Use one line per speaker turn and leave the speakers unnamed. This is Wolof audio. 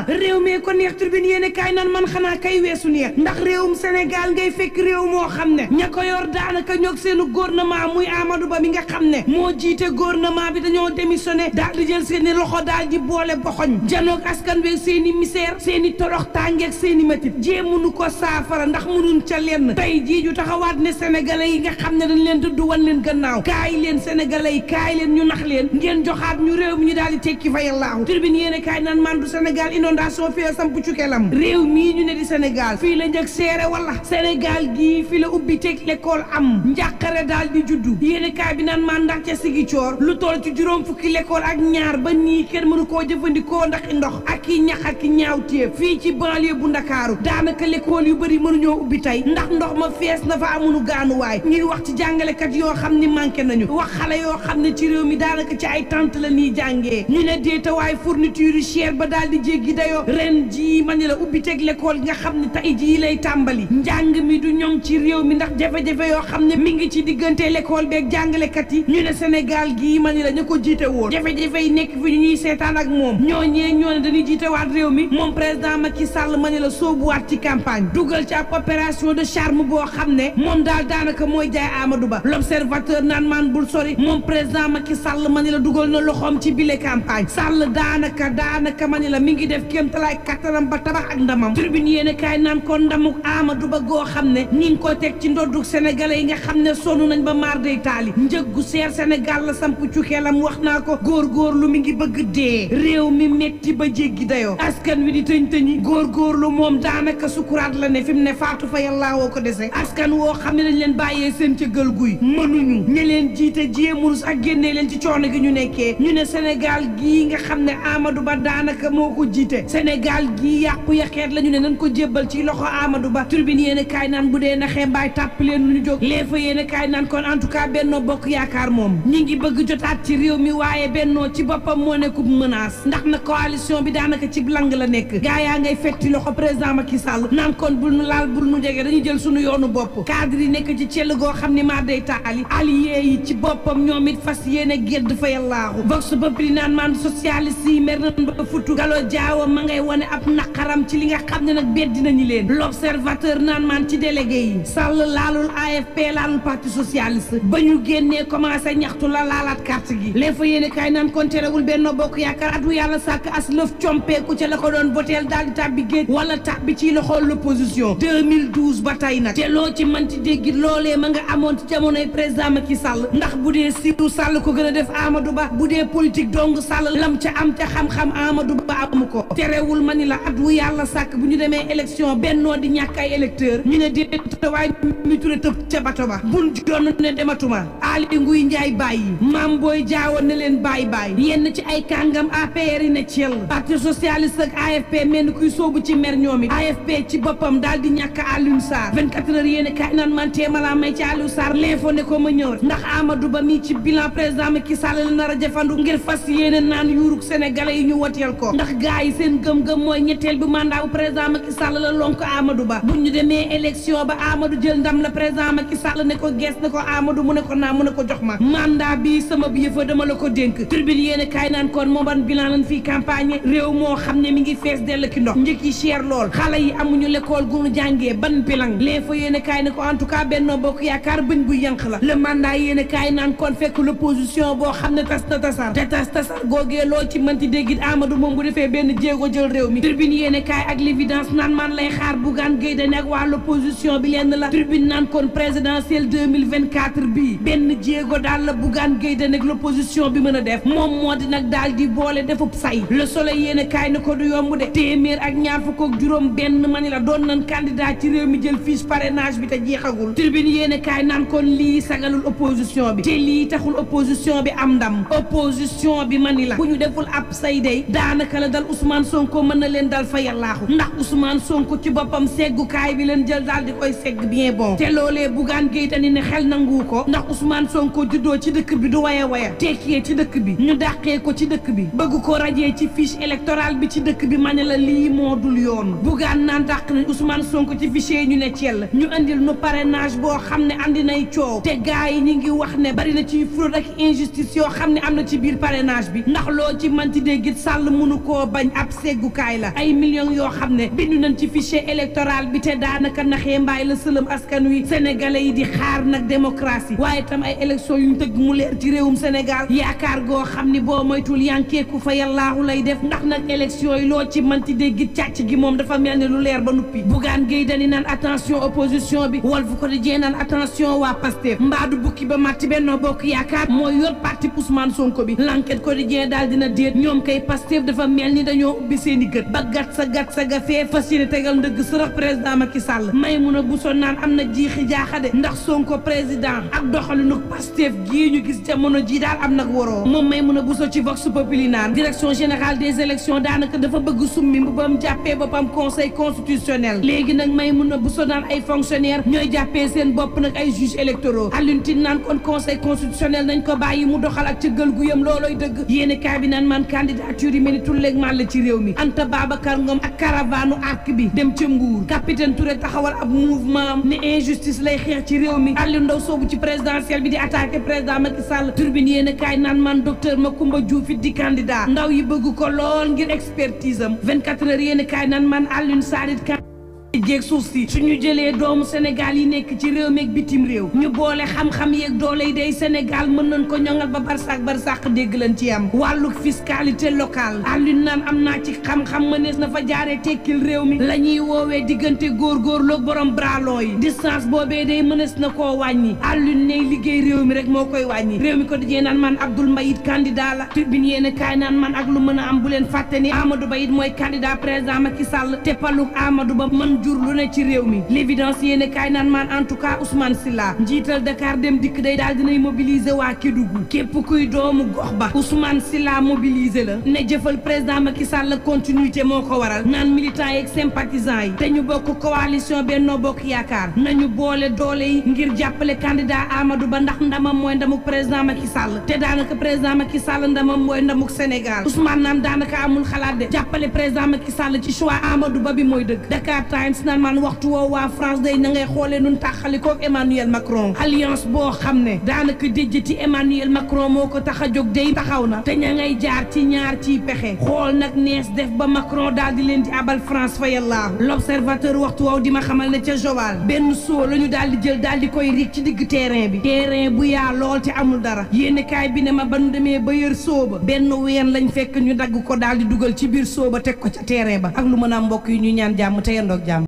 réew mee ko neex turbine yéene kaay naan man xanaa kay weesu neex ndax réewum Sénégal ngay fekk réew moo xam ne ña ko yor daanaka ñoog seenu gouvernement muy Amadou Ba mi nga xam ne moo jiite gouvernement bi dañoo démissionné daal di jël seeni loxo daal di boole boxoñ janoog askan wi seeni misère seeni torox tàngeeg seeni métit jéemunu ko saafara ndax mënuñ ca lenn tey jii ju taxawaat ne sénégalais yi nga xam ne dañ leen tudd wan leen gannaaw kaay leen sénégalais yi kaay leen ñu nax leen ngeen joxaat ñu réew mi ñu daal di tekki fa yàllaahu turbine yéene kaay naan man du Sénégal inondation fii samp cukkelam réew mii ñu ne di Sénégal fii la njëg seere wala Sénégal gii fii la ubbi teg l'école am njàqare daal di juddu yéene kaay bi naan man ndax ca Sigicoor lu toll ci juróom fukki l'école ak ñaar ba nii kenn mënu koo jëfandikoo ndax ndox ak i ñax ak i ñaaw téef fii ci banlieue bu Ndakaaru daanaka l'école yu bëri mënuñoo ubbi tey ndax ndox ma fees na fa amunu gaanuwaay ñuy wax ci jàngalekat yoo xam ni manqué nañu wax xale yoo xam ne ci réew mi daanaka ci ay tente la nii jàngee ñu ne déetawaay fourniture yi cher ba daal di jéggi dayoo ren jii ma ne la ubbi teg l'école nga xam ne tey jii lay tàmbali njàng mi du ñoŋ ci réew mi ndax jafe-jafe yoo xam ne mi ngi ci diggante l'école beeg jàngalekat yi ñu ne Sénégal gii ma ne la ñu ko jiite woon jafe-jafe yi nekk fi ñu ñuy seetaan ak moom ñoo ne dañuy jiitewaat réew mi moom président Macky Sall ma ne la soobuwaat ci campagne dugal ci ab opération de charme boo xam ne moom daal daanaka mooy jaay Amadou Ba l'observateur naan maan bul sori moom président Macky Sall ma ne la dugal na loxoom ci bile campagne Sall daanaka ma ne la mi ngi def kéemtalaay kattanam ba tabax ak ndamam tribune yéene kaay naan ko ndamuk Amadou Ba goo xam ne ñi ngi ko teg ci ndoddu sénégalais yi nga xam ne sonn nañ ba maar day taali njëggu seer Sénégal la samp cukkeelam wax naa ko góorgóorlu mi ngi bëgg dee réew mi metti ba jéggi dayoo askan wi di tëñ-tëñi góorgóorlu moom daanaka sukuraat la ne fi mu ne faatu fa yàllaa woo ko dese askan woo xam ne dañ leen bàyyee seen ca gël guy mënuñu ñe leen jiite jéemunus ak génnee leen ci coono gi ñu nekkee ñu ne Sénégal gii nga xam ne Amadou Ba daanaka moo ko jiite Sénégal gii yàqu yaxeet la ñu ne nañ ko jébbal ci loxo Amadou Ba turbine yéene kaay naan bu dee naxee mbaay tàpp leen lu ñu jóg lee fa yéene kaay naan kon en tout cas Benno Bokk Yaakaar moom ñi ngi bëgg jotaat ci réew mi waaye Benno ci boppam moo nekkub menace ndax na coalition bi daanaka ci lang la nekk gaa yaa ngay fetti loxo président Macky Sall naan kon bul nu laal bul nu jege dañuy jël suñu yoonu bopp cadre yi nekk ci cell goo xam ni maa day taali allié yi ci boppam ñoom it fas yéene gedd fa yàllaaxu vox populi naan man socialiste yi mer nañ ba futu galo jaawa ma ngay wane ab naqaram ci li nga xam ne nag beddi nañu leen l'observateur naan man ci délégué yi Sall laalul AFP laalul parti socialiste ba ñu génnee commencé ñaxtu la laalaat carte gi les fa yéene kaay naan kon terewul Benno Bokk Yaakaar atu yàlla sàkk as lëf compeeku ca la ko doon voteel daal di tàbbi géej wala tàbbi ci loxol l'opposition 2012 ba tey nag te loo ci manti dégg loolee ma nga amoon ci jamonoy président Macky Sall ndax bu dee siiw Sall ko gën a def Amadou Ba bu dee politique dong Sall lam ca am ca xam-xam Amadou Ba amu ko terewul ma ni la at wu yàlla sàkk bu ñu demee élection bennoo di ñàkk ay électeur ñu ne déet waaye mi turé tëb ca bato ba bun doon ne dematuma Ali Nguy Njaay bàyyi Mam Boy Jaawo ne leen bàyyi yenn ci ay kàngam APR yi ne ciel parti socialiste ak AFP mel ni kuy soobu ci mer ñoom it AFP ci boppam daal di ñàkk Alioune Sarr 24 heures yéen kaay naan man téemalaa may ci Alioune Sarr l'info ne ko ma ñëw ndax Amadou Ba mi ci bilan président Macky Sall la nar a jafandu ngir fas yéene naan yuurug sénégalais yi ñu woteel ko ndax gars yi seen gëm-gëm mooy ñetteel bi mandat bu président Macky Sall la lonk Amadou Ba bu ñu demee élection ba Amadou jël ndam la président Macky Sall ne ko gees ne ko Amadou mu ne ko naa mu ne ko jox ma mandat bi sama bi yëfa dama la ko dénk tribune yéen kaay naan kon moo ban bilan lañ fii campagne réew moo xam ne mi ngi fees dell ki ndox njëkk yi cher lool xale yi amuñu l'école gu ñu jàngee ban bilan les fa yéen kaay ne ko en tout cas Benno Bokk Yaakaar bëñ bu yànq la le mandat yéen kaay naan kon fekk l'opposition boo xam ne tas na tasar te tasar googee loo ci mënti déggit Amadou moom bu defee benn jéego jël réew mi tribune yéen kaay ak l'évidence naan man lay xaar Bougane Gueye Dany ak waa l'opposition bi lenn la tribune naan kon présidentielle 2024 bi benn jéego daal la Bougane Gueye Dany ak l'opposition bi mën a def moom moo di nag daal di boole defub say le soleil yéen kaay na ko du yomb de téeméer ak ñaar fukk ak juróom benn mani la doon nan candidat ci réew mi jël fiche parrainage bi te jeexagul tribune yéen kaay naan kon lii sagalul opposition bi te lii taxul opposition bi am ndam opposition bi mani la bu ñu deful ab say day daanaka la dal Ousmane Sonko mën na leen dal fa yàllaaxu ndax Ousmane Sonko ci boppam seggukaay bi leen jël daal di koy segg bien bon te loolee Bougane Gueye Dany ne xel nangu ko ndax Ousmane Sonko juddoo ci dëkk bi du waya tekkee ci dëkk bi ñu dàqee ko ci dëkk bi bëgg ko rajee ci fiche électorale bi ci dëkk bi ma ne la lii moo dul yoon Bougane naan dàq nañ Ousmane Sonko ci fichier ñu ne ciel ñu andil nu parrainage boo xam ne andi nay coow te gars yi ñi ngi wax ne bari na ci fraude ak injustice yoo xam ne am na ci biir parrainage bi ndax loo ci manti déggit Sall mënu koo bañ ab seggukaay la ay millions yoo xam ne bindu nañ ci fichier électoral bi te daanaka naxee mbaay la sëlëm askan wi sénégalais yi di xaar nag démocratie waaye tam ay élection yu ñu tëgg mu leer ci réewum Sénégal yaakaar goo xam ni boo moytul yankeeku fa yàllaahu lay def ndax nag élection yi loo ci manti dégg càcc gi moom dafa mel ni lu leer ba nuppi Bougane Gueye Dany naan attention opposition bi Walf Quotidien naan attention waa Pastef mbaadu bukki ba matti Benno Bokk Yaakaar mooy yor parti Ousmane Sonko bi L'Enquête Quotidien daal dina déet ñoom kay Pastef dafa mel ni dañoo ubbi seeni gët ba gat sa ga fee fas yéene tegal ndëgg sërëx président Macky Sall Maïmouna Bousso naan am na jiixi jaaxade ndax Sonko président ak doxalinu Pastef gii ñu gis jamono ji daal am nag waroo moom Maïmouna Bousso ci Vox Populi naan direction générale des élections daanaka dafa bëgg summi bu bam jàppee boppam conseil constitutionnel léegi nag Maïmouna Bousso naan ay fonctionnaire ñooy jàppee seen bopp nag ay juges électoraux Alioune Tine naan kon conseil constitutionnel nañ ko bàyyi mu doxal ak ca gël gu yam loolooy dëgg yéeni kaay bi naan man candidature yi mel ni tulleeg man la ci réew mi Anta Babacar Ngom ak caravane arc bi dem ca Mbour capitaine Touré taxawal ab mouvement ne injustice lay xeex ci réew mi Aliou Ndao soobu ci présidentielle bi di attaqué président Macky Sall turbine yéeni kaay naan man docteur Macoumba Diouf it di candidat ndaw yi bëgg ko lool ngir expertise am 24 heures yéeni kaay naan man Alioune Sarit jéeg suuf si suñu jëlee doomu Sénégal yi nekk ci réew meeg bitim réew ñu boole xam-xam yeeg doole yi day Sénégal mën nañ ko ñoŋal ba barsàq dégg lañ ci am wàllu fiscalité locale Alioune naan am naa ci xam-xam mënees na fa jaaree tekkil réew mi la ñuy woowee diggante góorgóorloog borom bralon yi distance boobee day mënees na koo wàññi Alioune ne liggéey réew mi rek moo koy wàññi réew mi ko dijee naan man Abdoul Mbaye it candidat la turbine yéen kaay naan man ak lu mën a am bu leen fàtte ni Amadou Ba it mooy candidat président Macky Sall te paluk Amadou Ba mën jur lu ne ci réew mi l'évidence yéene kaay naan maan en tout cas Ousmane Sylla njiital Dakar dem dikk day daal dinay mobiliser waa Kédougou képp kuy doomu gox ba Ousmane Sylla mobiliser la ne jëfal président Macky Sall la continuité moo ko waral naan militants yeeg sympathisants yi te ñu bokk coalition Benno Bokk Yaakaar nañu boole doole yi ngir jàppale candidat Amadou Ba ndax ndamam mooy ndamuk président Macky Sall te daanaka président Macky Sall ndamam mooy ndamuk Sénégal Ousmane naan daanaka amul xalaat de jàppale président Macky Sall ci choix Amadou Ba bi mooy dëgg Dakar Times naan man waxtu woo waa France day na ngay xoolee nun taxalikook Emmanuel Macron alliance boo xam ne daanaka déjjati Emmanuel Macron moo ko tax a jóg day taxaw na te ña ngay jaar ci ñaar ciy pexe xool nag nees def ba Macron daal di leen di abal France fa yàllaahu l'observateur waxtu woow di ma xamal ne ca Joal benn soo la ñu daal di jël daal di koy riig ci digg terrain bi terrain bu yaa lool te amul dara yéeni kaay bi ne ma ba nu demee ba yër sooba benn ween lañ fekk ñu dagg ko daal di dugal ci biir sooba teg ko ca terrain ba ak lu mën a mbokk yi ñu ñaan jàmm te yendoog jàmm